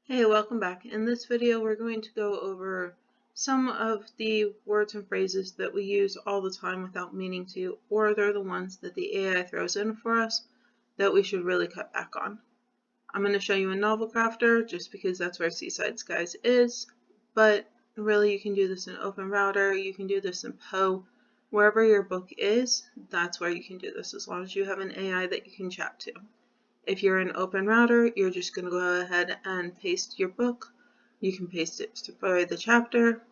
Hey, welcome back. In this video, we're going to go over some of the words and phrases that we use all the time without meaning to, or they're the ones that the AI throws in for us that we should really cut back on. I'm going to show you a novel crafter just because that's where Seaside Skies is, but really you can do this in Open Router, you can do this in Poe, wherever your book is, that's where you can do this as long as you have an AI that you can chat to. If you're in Open Router, you're just going to go ahead and paste your book. You can paste it for the chapter.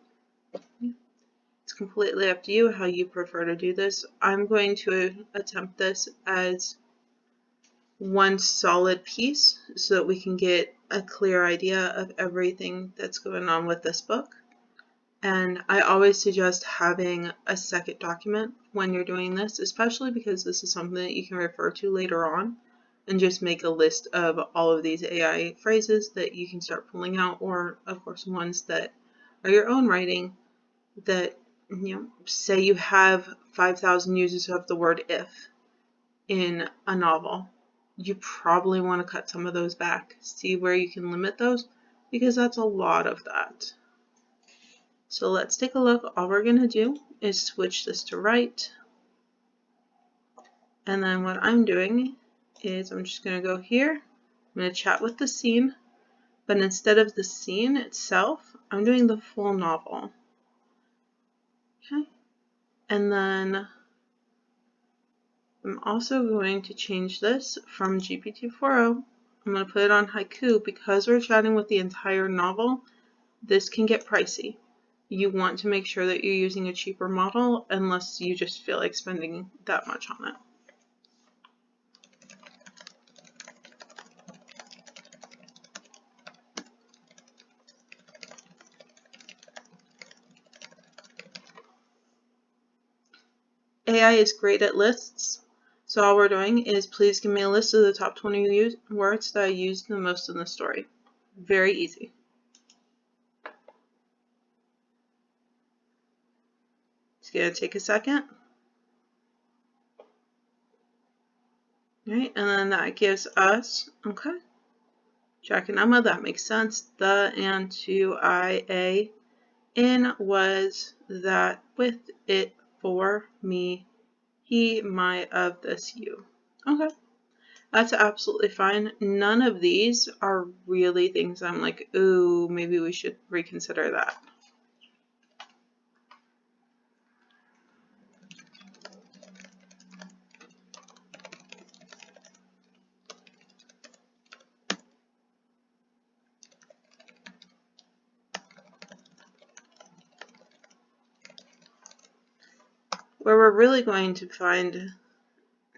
It's completely up to you how you prefer to do this. I'm going to attempt this as one solid piece so that we can get a clear idea of everything that's going on with this book. And I always suggest having a second document when you're doing this, especially because this is something that you can refer to later on. And just make a list of all of these AI phrases that you can start pulling out, or of course ones that are your own writing that, say you have 5,000 uses of the word if in a novel. You probably want to cut some of those back. See where you can limit those, because that's a lot of that. So let's take a look. All we're going to do is switch this to write. And then what I'm doing is I'm just going to go here. I'm going to chat with the scene, but instead of the scene itself, I'm doing the full novel. Okay. And then I'm also going to change this from GPT-4o. I'm going to put it on Haiku because we're chatting with the entire novel. This can get pricey. You want to make sure that you're using a cheaper model unless you just feel like spending that much on it. AI is great at lists, so all we're doing is please give me a list of the top 20 words that I used the most in the story. Very easy. It's going to take a second. Right, and then that gives us, okay, Jack and Emma, that makes sense. The and to I, a, in was that with it for me, he, my, of this, you. Okay, that's absolutely fine. None of these are really things I'm like, ooh, maybe we should reconsider that. Where we're really going to find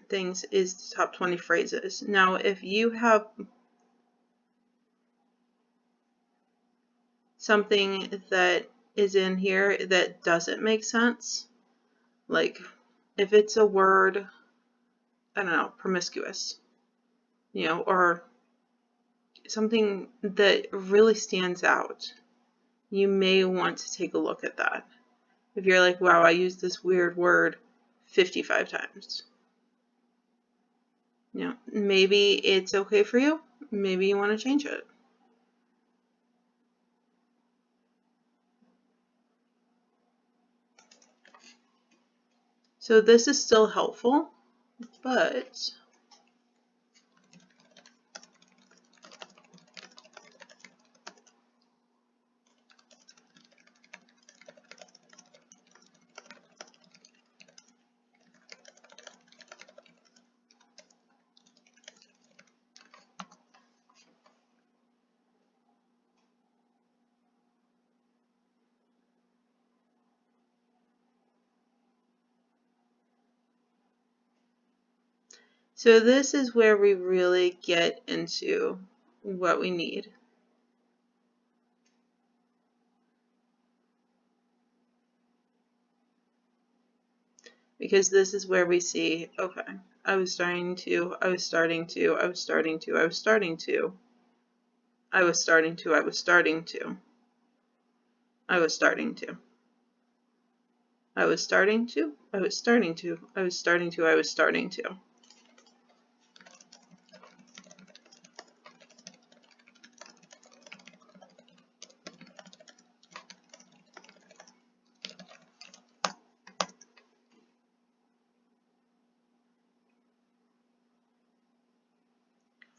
things is the top 20 phrases. Now, if you have something that is in here that doesn't make sense, like if it's a word, I don't know, promiscuous, or something that really stands out, you may want to take a look at that. If you're like, wow, I used this weird word 55 times. Maybe it's okay for you. Maybe you want to change it. So this is still helpful, but so this is where we really get into what we need. Because this is where we see, okay, I was starting to.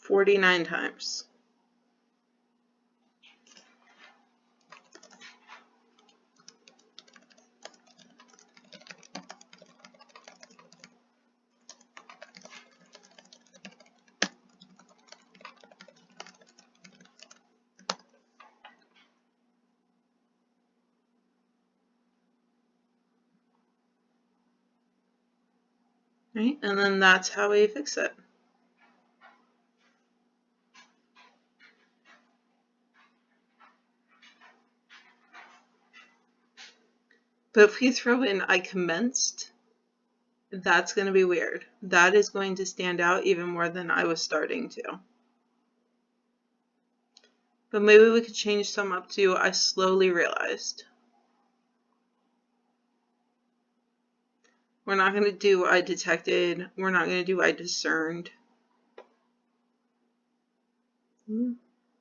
49 times. Right? And then that's how we fix it. But if we throw in I commenced, that's going to be weird. That is going to stand out even more than I was starting to. But maybe we could change some up to I slowly realized. We're not going to do I detected. We're not going to do I discerned.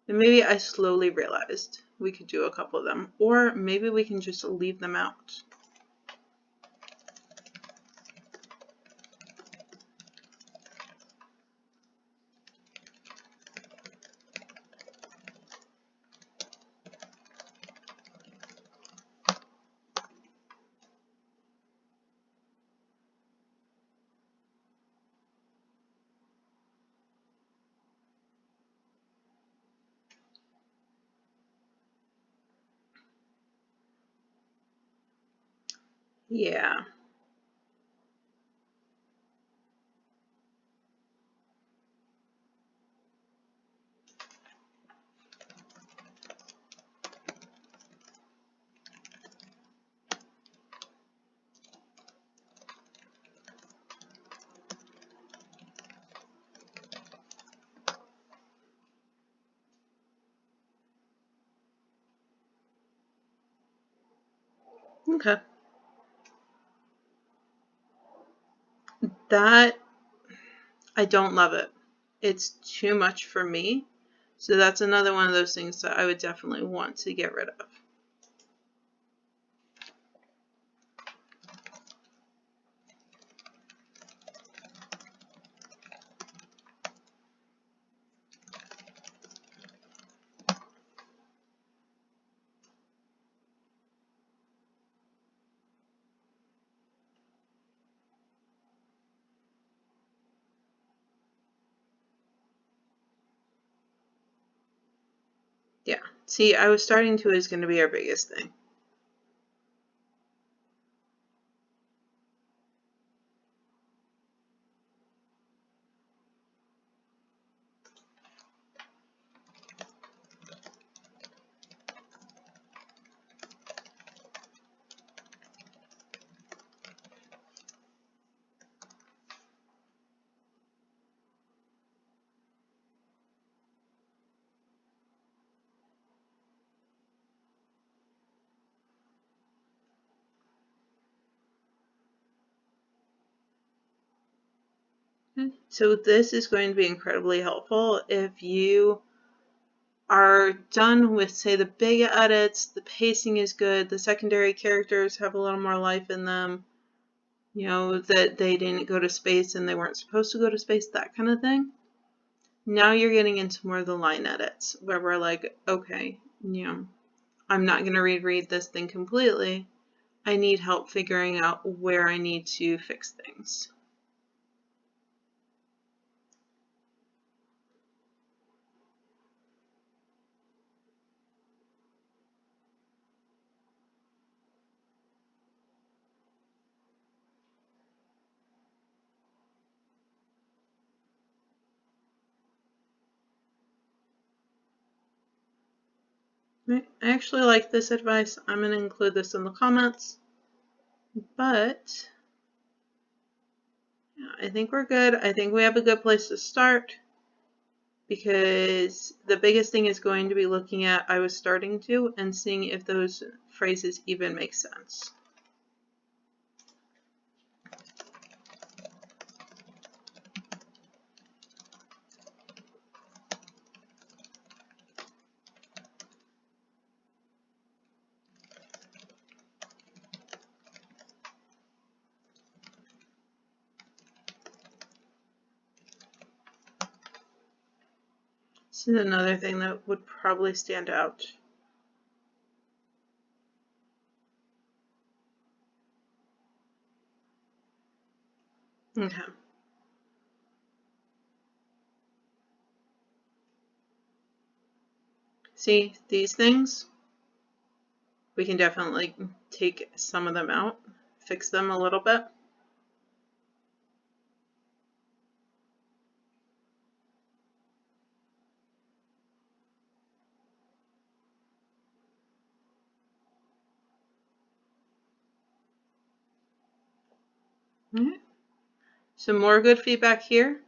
And maybe I slowly realized. We could do a couple of them. Or maybe we can just leave them out. Yeah. Okay. That, I don't love it. It's too much for me. So that's another one of those things that I would definitely want to get rid of. Yeah. See, I was starting to is going to be our biggest thing. So this is going to be incredibly helpful if you are done with, say, the big edits, the pacing is good, the secondary characters have a little more life in them, you know, that they didn't go to space and they weren't supposed to go to space, that kind of thing. Now you're getting into more of the line edits where we're like, okay, you know, I'm not going to reread this thing completely. I need help figuring out where I need to fix things. I actually like this advice. I'm going to include this in the comments. But yeah, I think we're good. I think we have a good place to start because the biggest thing is going to be looking at I was starting to and seeing if those phrases even make sense. This is another thing that would probably stand out. Okay. See, these things, we can definitely take some of them out, fix them a little bit. Alright. Some more good feedback here.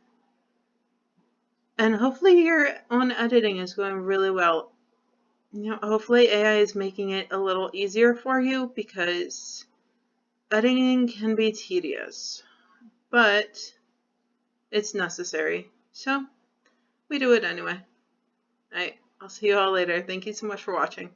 And hopefully your own editing is going really well. You know, hopefully AI is making it a little easier for you, because editing can be tedious, but it's necessary. So we do it anyway. Alright, I'll see you all later. Thank you so much for watching.